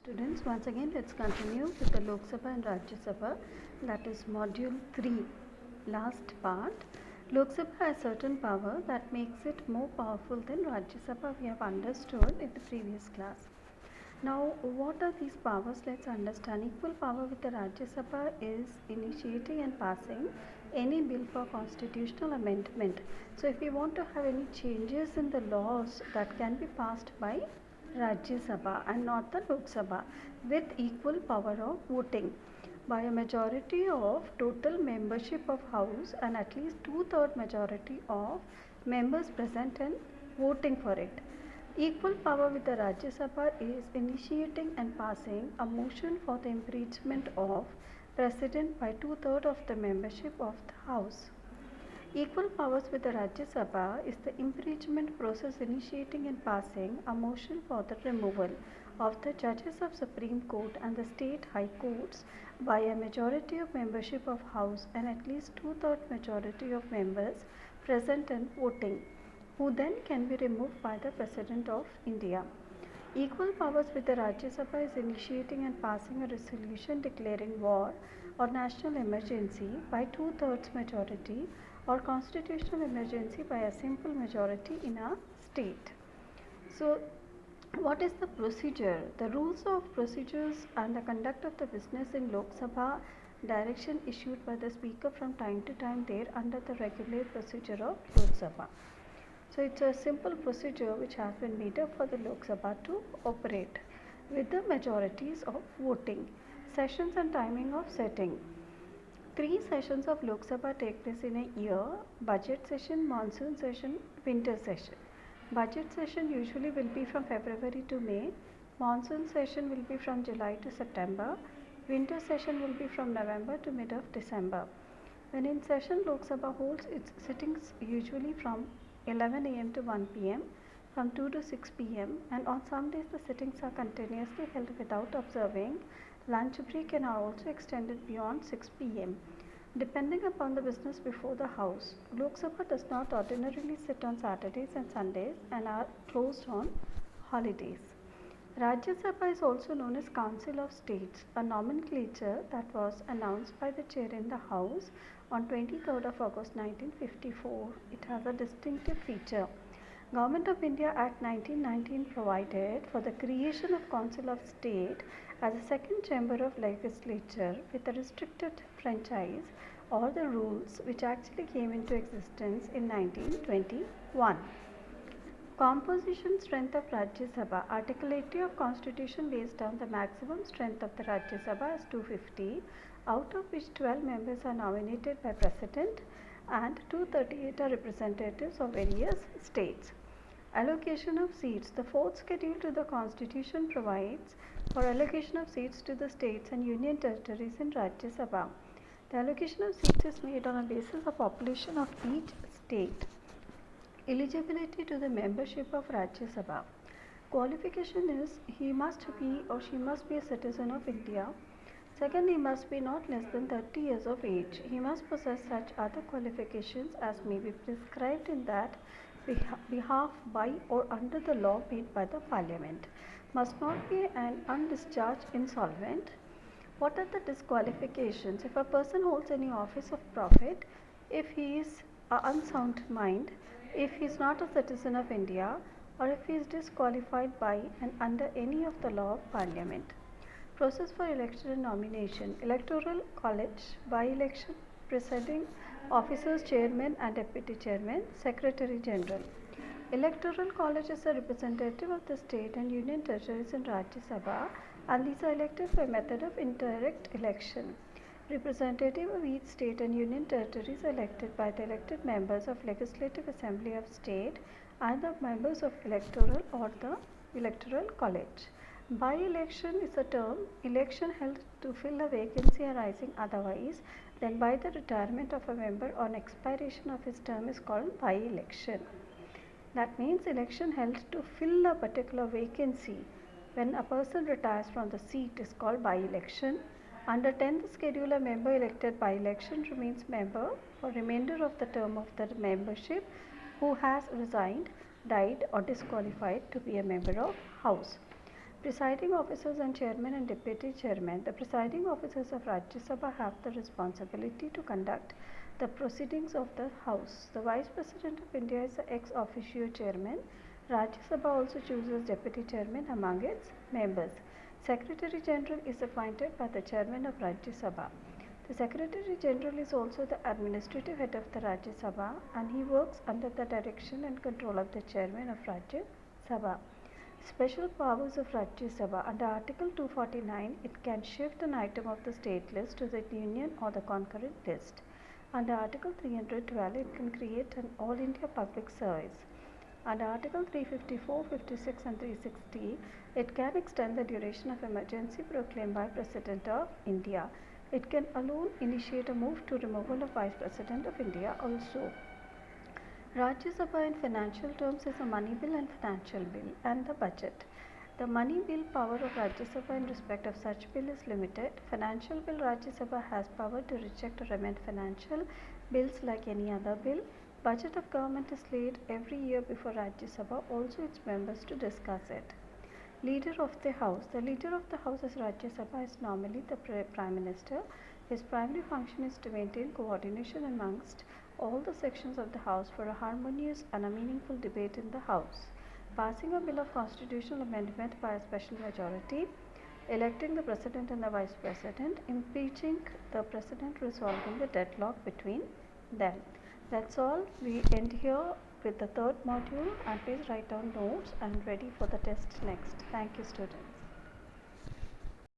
Students, once again let's continue with the Lok Sabha and Rajya Sabha, that is module 3, last part. Lok Sabha has certain power that makes it more powerful than Rajya Sabha, we have understood in the previous class. Now what are these powers? Let's understand. Equal power with the Rajya Sabha is initiating and passing any bill for constitutional amendment. So if we want to have any changes in the laws, that can be passed by Rajya Sabha and not the Lok Sabha, with equal power of voting by a majority of total membership of House and at least 2/3 majority of members present and voting for it. Equal power with the Rajya Sabha is initiating and passing a motion for the impeachment of President by 2/3 of the membership of the House. Equal powers with the Rajya Sabha is the impeachment process initiating and passing a motion for the removal of the judges of Supreme Court and the state high courts by a majority of membership of House and at least 2/3 majority of members present and voting, who then can be removed by the President of India. Equal powers with the Rajya Sabha is initiating and passing a resolution declaring war or national emergency by 2/3 majority or constitutional emergency by a simple majority in a state. So what is the procedure? The rules of procedures and the conduct of the business in Lok Sabha, direction issued by the speaker from time to time there under the regular procedure of Lok Sabha. So it's a simple procedure which has been made up for the Lok Sabha to operate with the majorities of voting. Sessions and timing of setting. 3 sessions of Lok Sabha take place in a year: budget session, monsoon session, winter session. Budget session usually will be from February to May, monsoon session will be from July to September, winter session will be from November to mid of December. When in session, Lok Sabha holds its sittings usually from 11 am to 1 pm, from 2 to 6 pm, and on some days the sittings are continuously held without observing lunch break and are also extended beyond 6 pm. Depending upon the business before the House, Lok Sabha does not ordinarily sit on Saturdays and Sundays and are closed on holidays. Rajya Sabha is also known as Council of States, a nomenclature that was announced by the chair in the House on 23rd of August 1954. It has a distinctive feature. Government of India Act 1919 provided for the creation of Council of State as a second chamber of legislature with a restricted franchise, or the rules which actually came into existence in 1921. Composition strength of Rajya Sabha. Article 80 of Constitution lays down the maximum strength of the Rajya Sabha as 250, out of which 12 members are nominated by President and 238 are representatives of various states. Allocation of seats. The fourth schedule to the Constitution provides for allocation of seats to the states and union territories in Rajya Sabha. The allocation of seats is made on a basis of population of each state. Eligibility to the membership of Rajya Sabha. Qualification is he must be or she must be a citizen of India. Second, he must be not less than 30 years of age. He must possess such other qualifications as may be prescribed in that behalf by or under the law made by the Parliament. Must not be an undischarged insolvent. What are the disqualifications? If a person holds any office of profit, if he is unsound mind, if he is not a citizen of India, or if he is disqualified by and under any of the law of Parliament. Process for election and nomination. Electoral college, by-election, presiding officers, chairman and deputy chairman, secretary general. Electoral college is a representative of the state and union territories in Rajya Sabha, and these are elected by method of indirect election. Representative of each state and union territories elected by the elected members of Legislative Assembly of State and the members of electoral or the electoral college. By-election is a term election held to fill a vacancy arising otherwise than by the retirement of a member on expiration of his term is called by-election. That means election held to fill a particular vacancy. When a person retires from the seat is called by-election. Under 10th schedule, a member elected by election remains member for remainder of the term of the membership who has resigned, died or disqualified to be a member of House. Presiding officers and chairman and deputy chairman. The presiding officers of Rajya Sabha have the responsibility to conduct the proceedings of the House. The Vice President of India is the ex officio chairman. Rajya Sabha also chooses deputy chairman among its members. Secretary General is appointed by the chairman of Rajya Sabha. The Secretary General is also the administrative head of the Rajya Sabha and he works under the direction and control of the chairman of Rajya Sabha. Special powers of Rajya Sabha. Under Article 249, it can shift an item of the state list to the union or the concurrent list. Under Article 312, it can create an All India Public Service. Under Article 354, 56 and 360, it can extend the duration of emergency proclaimed by President of India. It can alone initiate a move to removal of Vice President of India also. Rajya Sabha in financial terms is a money bill and financial bill and the budget. The money bill power of Rajya Sabha in respect of such bill is limited. Financial bill Rajya Sabha has power to reject or amend financial bills like any other bill. Budget of government is laid every year before Rajya Sabha, also its members to discuss it. Leader of the House. The leader of the House as Rajya Sabha is normally the Prime Minister. His primary function is to maintain coordination amongst all the sections of the House for a harmonious and a meaningful debate in the House. Passing a bill of constitutional amendment by a special majority, electing the President and the Vice President, impeaching the President, resolving the deadlock between them. That's all. We end here with the third module and please write down notes and ready for the test next. Thank you, students.